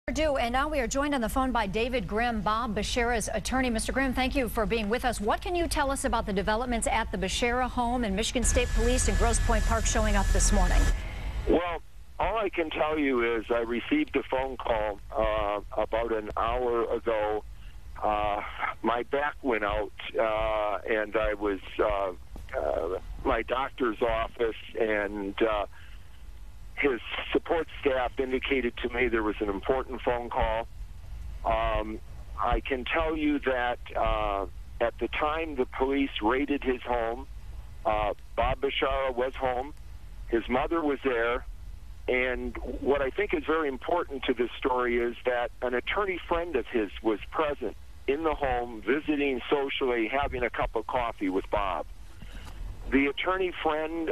And now we are joined on the phone by David Griem, Bob Bashara's attorney. Mr. Griem, thank you for being with us. What can you tell us about the developments at the Bashara home and Michigan State Police and Grosse Pointe Park showing up this morning? Well, all I can tell you is I received a phone call about an hour ago. My back went out, and I was my doctor's office, and his support staff indicated to me there was an important phone call. I can tell you that at the time the police raided his home, Bob Bashara was home. His mother was there. And what I think is very important to this story is that an attorney friend of his was present in the home, visiting socially, having a cup of coffee with Bob. The attorney friend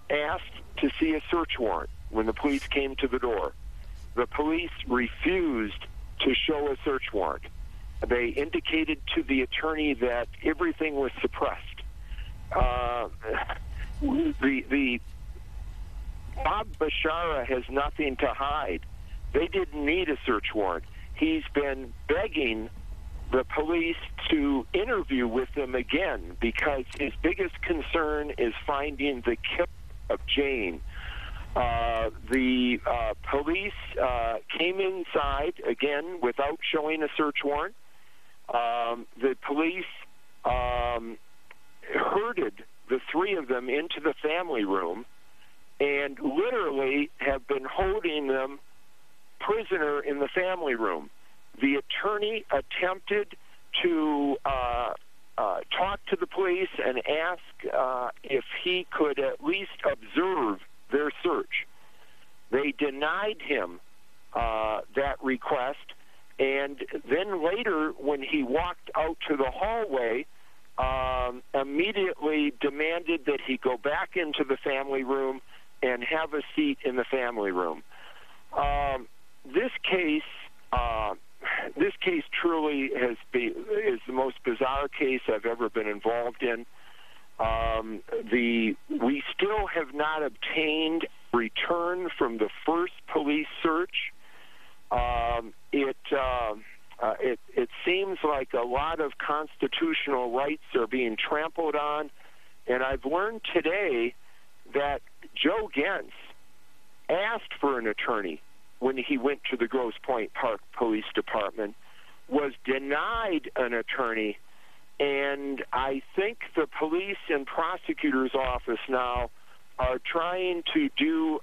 asked to see a search warrant when the police came to the door. The police refused to show a search warrant. They indicated to the attorney that everything was suppressed. Bob Bashara has nothing to hide. They didn't need a search warrant. He's been begging the police to interview with them again because his biggest concern is finding the killer of Jane. The police came inside again without showing a search warrant. The police herded the three of them into the family room and literally have been holding them prisoner in the family room. The attorney attempted to talk to the police and ask if he could at least observe their search. They denied him that request, and then later, when he walked out to the hallway, immediately demanded that he go back into the family room and have a seat in the family room. This case truly is the most bizarre case I've ever been involved in. We still have not obtained return from the first police search. It seems like a lot of constitutional rights are being trampled on, and I've learned today that Joe Gentz asked for an attorney when he went to the Grosse Pointe Park Police Department, was denied an attorney, and I think the police and prosecutor's office now are trying to do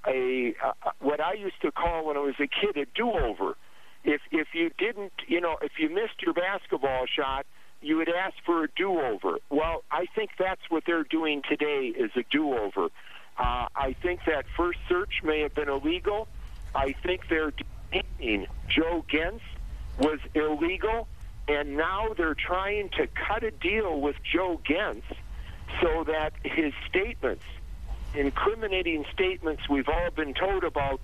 what I used to call when I was a kid a do-over. If you didn't, if you missed your basketball shot, you would ask for a do-over. Well, I think that's what they're doing today is a do-over. I think that first search may have been illegal. I think their detaining Joe Gentz was illegal, and now they're trying to cut a deal with Joe Gentz so that his statements, incriminating statements we've all been told about,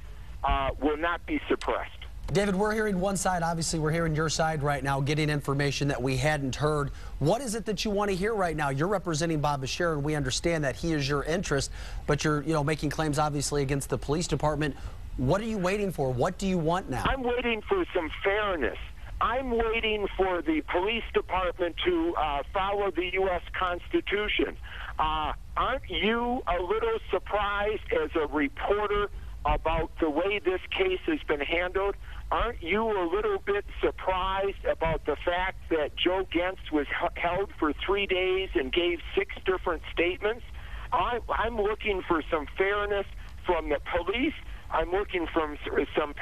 will not be suppressed. David, we're hearing one side. Obviously, we're hearing your side right now, getting information that we hadn't heard. What is it that you want to hear right now? You're representing Bob Bashara, and we understand that he is your interest, but you're, making claims, obviously, against the police department. What are you waiting for? What do you want now? I'm waiting for some fairness. I'm waiting for the police department to follow the U.S. Constitution. Aren't you a little surprised as a reporter about the way this case has been handled? Aren't you a little bit surprised about the fact that Joe Gentz was held for 3 days and gave 6 different statements? I'm looking for some fairness from the police. I'm looking for some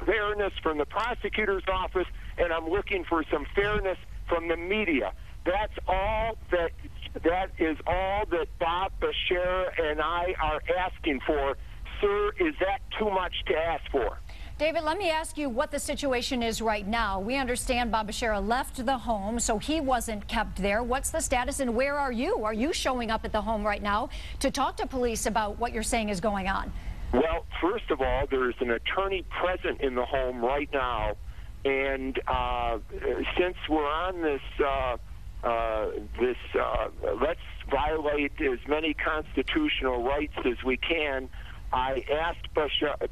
fairness from the prosecutor's office, and I'm looking for some fairness from the media. That is all that Bob Bashara and I are asking for. Sir, is that too much to ask for? David, let me ask you what the situation is right now. We understand Bob Bashara left the home, so he wasn't kept there. What's the status, and where are you? Are you showing up at the home right now to talk to police about what you're saying is going on? Well, first of all, there's an attorney present in the home right now, and since we're on this, let's violate as many constitutional rights as we can, I asked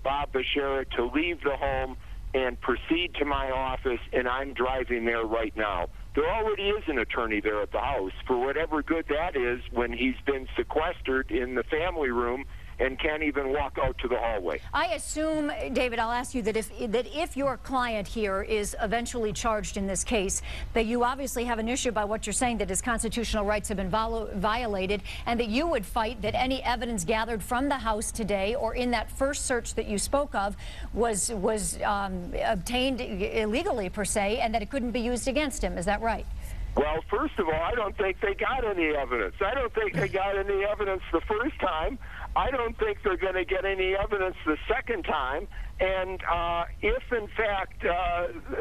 Bob Bashara to leave the home and proceed to my office, and I'm driving there right now. There already is an attorney there at the house, for whatever good that is, when he's been sequestered in the family room and can't even walk out to the hallway. I assume, David, I'll ask you that if your client here is eventually charged in this case, that you obviously have an issue by what you're saying, that his constitutional rights have been violated, and that you would fight that any evidence gathered from the house today or in that first search that you spoke of was obtained illegally, per se, and that it couldn't be used against him. Is that right? Well, first of all, I don't think they got any evidence. I don't think they got any evidence the first time. I don't think they're going to get any evidence the second time. And if, in fact,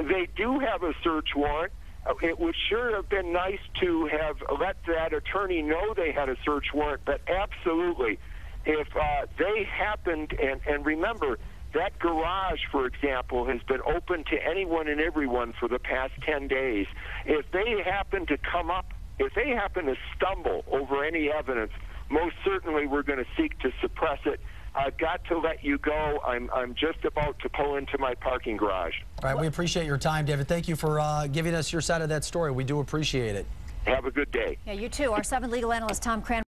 they do have a search warrant, it would sure have been nice to have let that attorney know they had a search warrant. But absolutely, if they happened, and remember, that garage, for example, has been open to anyone and everyone for the past 10 days. If they happen to come up, if they happen to stumble over any evidence, most certainly we're going to seek to suppress it. I've got to let you go. I'm just about to pull into my parking garage. All right, we appreciate your time, David. Thank you for giving us your side of that story. We do appreciate it. Have a good day. Yeah, you too. Our 7 legal analyst, Tom Cran.